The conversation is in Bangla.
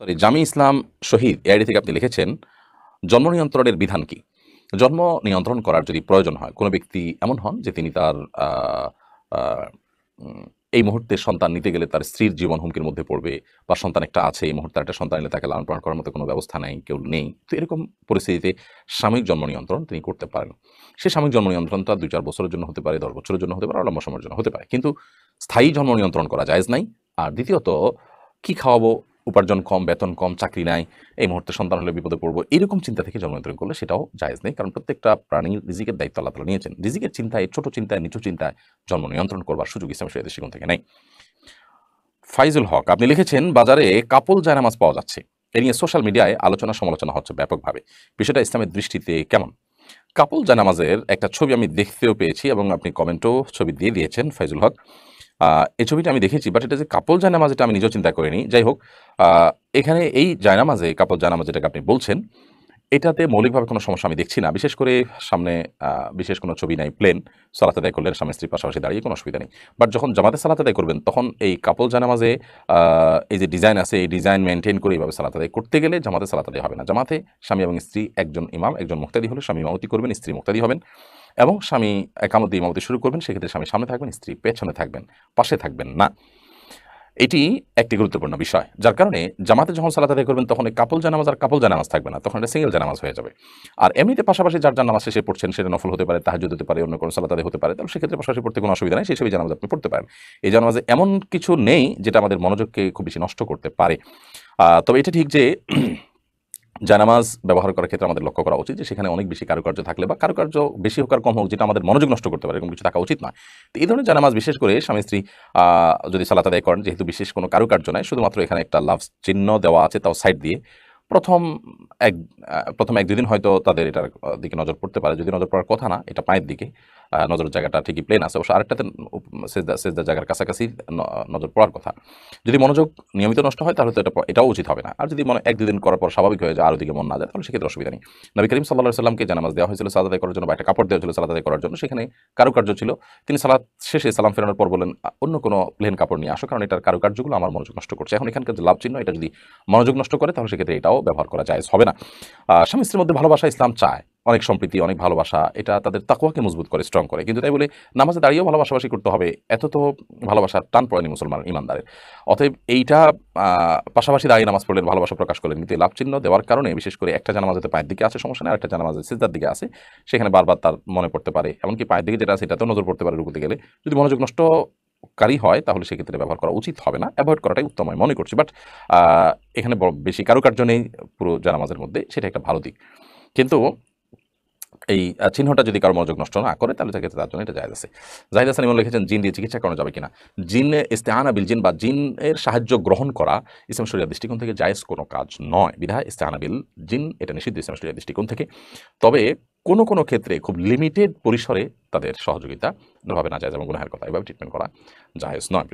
জামি ইসলাম শহীদ এআইডি থেকে আপনি লিখেছেন, জন্ম নিয়ন্ত্রণের বিধান কি? জন্ম নিয়ন্ত্রণ করার যদি প্রয়োজন হয়, কোনো ব্যক্তি এমন হন যে তিনি তার আ আ উম এই মুহূর্তে সন্তান নিতে গেলে তার স্ত্রীর জীবন হুমকির মধ্যে পড়বে, বা সন্তান একটা আছে, এই মুহূর্তে একটা সন্তান এলে তাকে লালন-পালন করার মতো কোনো ব্যবস্থা নাই, কেউ নেই। তো এরকম পরিস্থিতিতে সাময়িক জন্ম নিয়ন্ত্রণ তিনি করতে পারেন। সে সাময়িক জন্ম নিয়ন্ত্রণটা ২-৪ বছরের জন্য হতে পারে, ১০ বছরের জন্য হতে পারে, আর লম্বা সময়ের জন্য হতে পারে। কিন্তু স্থায়ী জন্ম নিয়ন্ত্রণ করা জায়েজ নাই। আর দ্বিতীয়ত, কি খাওয়াবো? উপার্জন কম, বেতন কম, চাকরি নাই, এই মুহূর্তে সন্তান হলে বিপদে পড়বো, এরকম চিন্তা থেকে জন্ম নিয়ন্ত্রণ করলে সেটাও জায়েজ নেই। কারণ প্রত্যেকটা প্রাণীর রিজিকের দায়িত্ব আল্লাহ তাআলা নিয়েছেন। রিজিকের চিন্তায়, ছোট চিন্তায়, নিচু চিন্তায় জন্ম নিয়ন্ত্রণ করবার সুযোগ ইসলামের শরীয়তের দৃষ্টিকোণ থেকে নেই। ফাইজুল হক আপনি লিখেছেন, বাজারে কাপল জায়নামাজ পাওয়া যাচ্ছে। এ নিয়ে সোশ্যাল মিডিয়ায় আলোচনা সমালোচনা হচ্ছে ব্যাপকভাবে। বিষয়টা ইসলামের দৃষ্টিতে কেমন? কাপল জায়নামাজের একটা ছবি আমি দেখতেও পেয়েছি এবং আপনি কমেন্টেও ছবি দিয়ে দিয়েছেন ফাইজুল হক। এই ছবিটা আমি দেখেছি, বাট এটা যে কাপল জায়নামাজ এটা আমি নিজেও চিন্তা করিনি। যাই হোক, আ এখানে এই জায়নামাজে, কাপল জায়নামাজ যেটাকে আপনি বলছেন, এটাতে মৌলিকভাবে কোনো সমস্যা আমি দেখছি না। বিশেষ করে সামনে আ বিশেষ কোনো ছবি নাই, প্লেন। সালাত আদায় করলেন স্বামী-স্ত্রী পাশাপাশি দাঁড়িয়ে, কোনো অসুবিধা নেই। বাট যখন জামাতে সালাত আদায় করবেন, তখন এই কাপল জানামাজে আ এই যে ডিজাইন আছে, এই ডিজাইন মেইনটেইন করে এভাবে সালাত আদায় করতে গেলে জামাতে সালাত আদায় হবে না। জামাতে স্বামী এবং স্ত্রী, একজন ইমাম, একজন মুক্তাদি হলে স্বামী ইমামতি করবেন, স্ত্রী মুক্তাদি হবেন এবং স্বামী একামত দিয়ে ইমামতি শুরু করবেন। সেক্ষেত্রে স্বামী সামনে থাকবেন, স্ত্রী পেছনে থাকবেন, পাশে থাকবেন না। এটি একটি গুরুত্বপূর্ণ বিষয়। যার কারণে জামাতে যখন সালাত আদায় করবেন, তখন এই কাপল জানামাজ আর কাপল জানামাজ থাকবে না। তখন এটা সিঙ্গেল জানামাজ হয়ে যাবে। আর এমনিতে পাশাপাশি যার নামাজ শেষে পড়ছেন, সেটা নফল হতে পারে, তাহাজ্জুদ হতে পারে, অন্য কোনো সালাত আদায় হতে পারে। তাহলে সেক্ষেত্রে পাশাপাশি পড়তে কোনো অসুবিধা নেই। সেই হিসেবে জানামাজ আপনি পড়তে পারেন। এই জানামাজে এমন কিছু নেই যেটা আমাদের মনোযোগকে খুব বেশি নষ্ট করতে পারে। তবে এটা ঠিক যে জানামাজ ব্যবহার করার ক্ষেত্রে আমাদের লক্ষ্য করা উচিত যে সেখানে অনেক বেশি কারুকার্য থাকলে, বা কারুকার্য বেশি হোক আর কম হোক, যেটা আমাদের মনোযোগ নষ্ট করতে পারে, এরকম কিছু থাকা উচিত নয়। তো এই ধরনের জানামাজ বিশেষ করে স্বামী-স্ত্রী যদি সালাত আদায় করেন, যেহেতু বিশেষ কোনো কারুকার্য নাই, শুধুমাত্র এখানে একটা লাভ চিহ্ন দেওয়া আছে, তাও সাইড দিয়ে। প্রথম এক ১-২ দিন হয়তো তাদের এটার দিকে নজর পড়তে পারে। যদি নজর পড়ার কথা না, এটা পায়ের দিকে। নজরের জায়গাটা ঠিকই প্লেন আছে। অবশ্য আরেকটাতে সেজদার জায়গার কাছাকাছি ন নজর পড়ার কথা। যদি মনোযোগ নিয়মিত নষ্ট হয়, তাহলে তো এটাও উচিত হবে না। আর যদি ১-২ দিন করার পর স্বাভাবিক হয়ে যায়, আর ওদিকে মন না যায়, তাহলে সেক্ষেত্রে অসুবিধা নেই। নবী করিম সাল্লাল্লাহু আলাইহি ওয়াসাল্লামকে জানামাজ দেওয়া হয়েছিল সালাত আদায় করার জন্য, বা একটা কাপড় দেওয়া হয়েছিল সালাত আদায় করার জন্য। সেখানে কারুকার্য ছিল। তিনি সালাত শেষে সালাম ফেরানোর পর বললেন, অন্য কোনো প্লেন কাপড় নিয়ে আসো, কারণ এটার কারুকার্যগুলো আমার মনোযোগ নষ্ট করছে। এখন এখানকার যে লাভ চিহ্ন, এটা যদি মনোযোগ নষ্ট করে, তাহলে সেক্ষেত্রে এটাও ব্যবহার করা জায়েজ হবে না। স্বামী-স্ত্রীর মধ্যে ভালোবাসা ইসলাম চায়। অনেক সম্প্রীতি, অনেক ভালোবাসা, এটা তাদের তাকওয়াকে মজবুত করে, স্ট্রং করে। কিন্তু তাই বলে নামাজে দাঁড়িয়েও ভালোবাসাবাসি করতে হবে, এত তো ভালোবাসার টান পড়েনি মুসলমান ইমানদারের। অতএব এইটা পাশাপাশি দাঁড়িয়ে নামাজ পড়লেন, ভালোবাসা প্রকাশ করলেন, কিন্তু এই লাভ চিহ্ন দেওয়ার কারণে, বিশেষ করে একটা জানামাজ হয়তো পায়ের দিকে আছে, সমস্যা নেই, আরেকটা জানামাজ সিজদার দিকে আছে, সেখানে বারবার তার মনে পড়তে পারে। এমনকি পায়ের দিকে যেটা আছে, এটাতেও নজর পড়তে পারে রুকুতে গেলে। যদি মনোযোগ নষ্টকারী হয়, তাহলে সেক্ষেত্রে ব্যবহার করা উচিত হবে না। এভয়েড করাটাই উত্তম আমি মনে করছি। বাট আ এখানে বেশি কারুকার্য নেই পুরো জানামাজের মধ্যে, সেটা একটা ভালো দিক। কিন্তু এই চিহ্নটা যদি কারো মনোযোগ নষ্ট না করে, তাহলে সেক্ষেত্রে তার জন্য এটা জায়েজ আছে। জাহিদ হাসান ইমন লিখেছেন, জিন দিয়ে চিকিৎসা করানো যাবে কিনা? জিনে ইস্তেআনা বিল জিন, বা জিনের সাহায্য গ্রহণ করা ইসলাম শরিয়ার দৃষ্টিকোণ থেকে জায়েজ কোনো কাজ নয়। বিধায় ইস্তেআনা বিল জিন এটা নিষিদ্ধ ইসলাম শরিয়ার দৃষ্টিকোণ থেকে। তবে কোনো ক্ষেত্রে খুব লিমিটেড পরিসরে তাদের সহযোগিতা কোনোভাবে নাজায়েজ এবং গুনাহের কথা, এভাবে ট্রিটমেন্ট করা জায়েজ নয়।